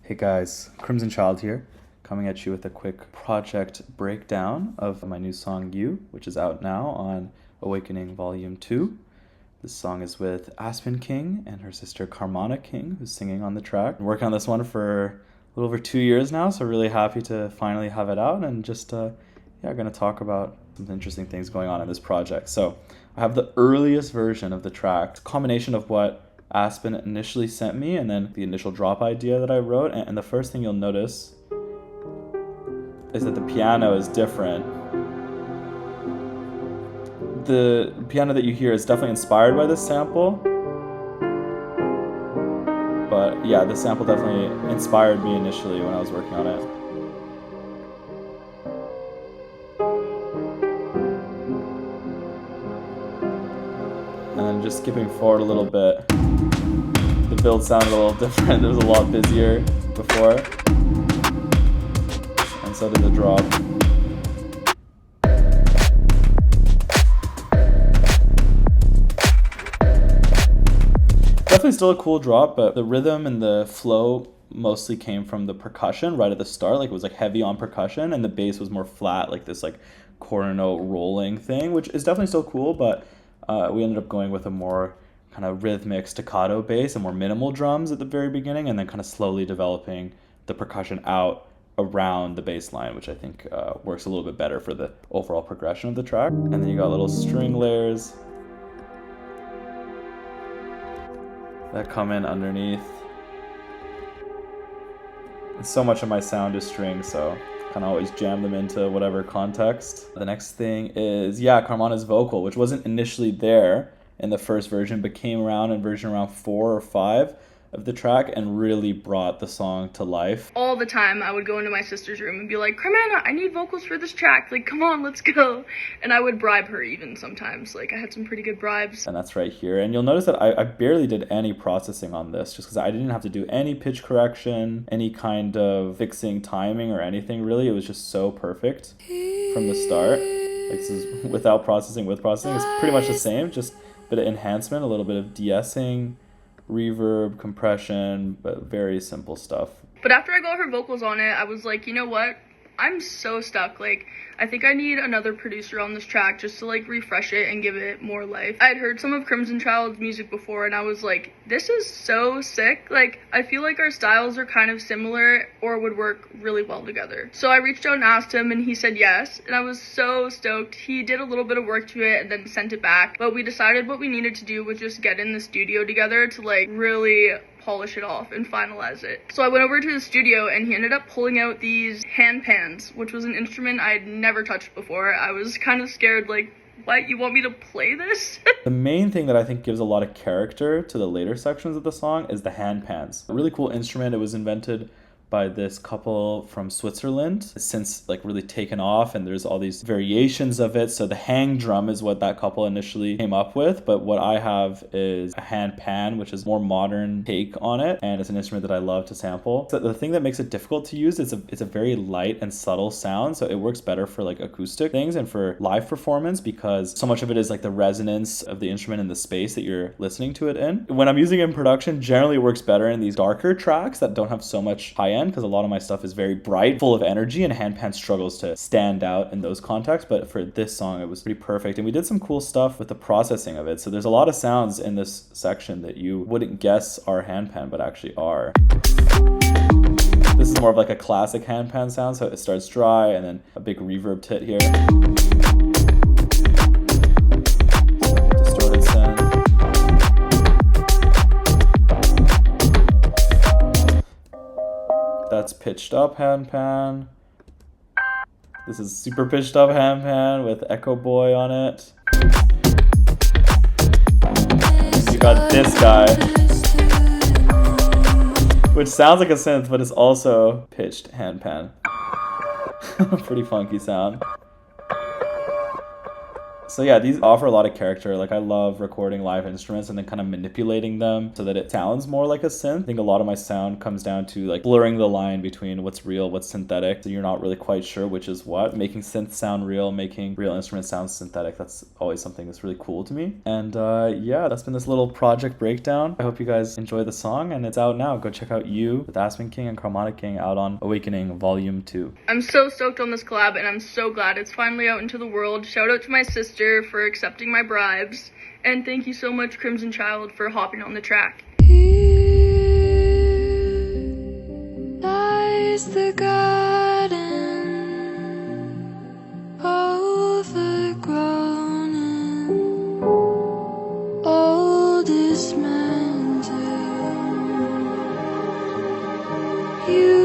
Hey guys, Crimson Child here, coming at you with a quick project breakdown of my new song You, which is out now on Awakening Volume 2. This song is with Aspen King and her sister Carmana King, who's singing on the track. I'm working on this one for a little over 2 years now, so really happy to finally have it out and just, going to talk about some interesting things going on in this project. So I have the earliest version of the track. It's a combination of what Aspen initially sent me and then the initial drop idea that I wrote. And the first thing you'll notice is that the piano is different. The piano that you hear is definitely inspired by this sample. But yeah, this sample definitely inspired me initially when I was working on it. And just skipping forward a little bit, the build sounded a little different. It was a lot busier before, and so did the drop. Definitely still a cool drop, but the rhythm and the flow mostly came from the percussion right at the start. Like it was like heavy on percussion, and the bass was more flat, like this like quarter note rolling thing, which is definitely still cool, but we ended up going with a more kind of rhythmic staccato bass and more minimal drums at the very beginning, and then kind of slowly developing the percussion out around the bass line, which I think works a little bit better for the overall progression of the track. And then you got little string layers that come in underneath. And so much of my sound is strings, so kind of always jam them into whatever context. The next thing is, Carmana's vocal, which wasn't initially there in the first version, but came around in version around 4 or 5 of the track and really brought the song to life. All the time I would go into my sister's room and be like, Carmana, I need vocals for this track. Like, come on, let's go. And I would bribe her even sometimes. Like, I had some pretty good bribes. And that's right here. And you'll notice that I barely did any processing on this just because I didn't have to do any pitch correction, any kind of fixing timing or anything really. It was just so perfect from the start. Like, this is without processing, with processing. It's pretty much the same, just a bit of enhancement, a little bit of de-essing, reverb, compression, but very simple stuff. But after I got her vocals on it, I was like, you know what? I'm so stuck. Like, I think I need another producer on this track just to like refresh it and give it more life. I had heard some of Crimson Child's music before and I was like, this is so sick. Like, I feel like our styles are kind of similar or would work really well together. So I reached out and asked him and he said yes, and I was so stoked. He did a little bit of work to it and then sent it back, but we decided what we needed to do was just get in the studio together to like really polish it off and finalize it. So I went over to the studio and he ended up pulling out these hand pans, which was an instrument I'd never touched before. I was kind of scared, like, what, you want me to play this? The main thing that I think gives a lot of character to the later sections of the song is the hand pans. A really cool instrument. It was invented by this couple from Switzerland. It's since like really taken off and there's all these variations of it. So the hang drum is what that couple initially came up with, but what I have is a hand pan, which is more modern take on it, and it's an instrument that I love to sample. So the thing that makes it difficult to use is it's a very light and subtle sound, so it works better for like acoustic things and for live performance because so much of it is like the resonance of the instrument in the space that you're listening to it in. When I'm using it in production, generally it works better in these darker tracks that don't have so much high end, because a lot of my stuff is very bright, full of energy, and handpan struggles to stand out in those contexts. But for this song, it was pretty perfect. And we did some cool stuff with the processing of it. So there's a lot of sounds in this section that you wouldn't guess are handpan, but actually are. This is more of like a classic handpan sound. So it starts dry and then a big reverb hit here. Distorted sound. That's pitched up handpan. This is super pitched up handpan with Echo Boy on it. You got this guy, which sounds like a synth, but it's also pitched handpan. Pretty funky sound. So yeah, these offer a lot of character. Like I love recording live instruments and then kind of manipulating them so that it sounds more like a synth. I think a lot of my sound comes down to like blurring the line between what's real, what's synthetic. So you're not really quite sure which is what. Making synths sound real, making real instruments sound synthetic. That's always something that's really cool to me. And yeah, that's been this little project breakdown. I hope you guys enjoy the song, and it's out now. Go check out You with Aspen King and Chromatic King out on Awakening Volume 2. I'm so stoked on this collab, and I'm so glad it's finally out into the world. Shout out to my sister for accepting my bribes, and thank you so much, Crimson Child, for hopping on the track. Here lies the garden, overgrown and all dismantled. You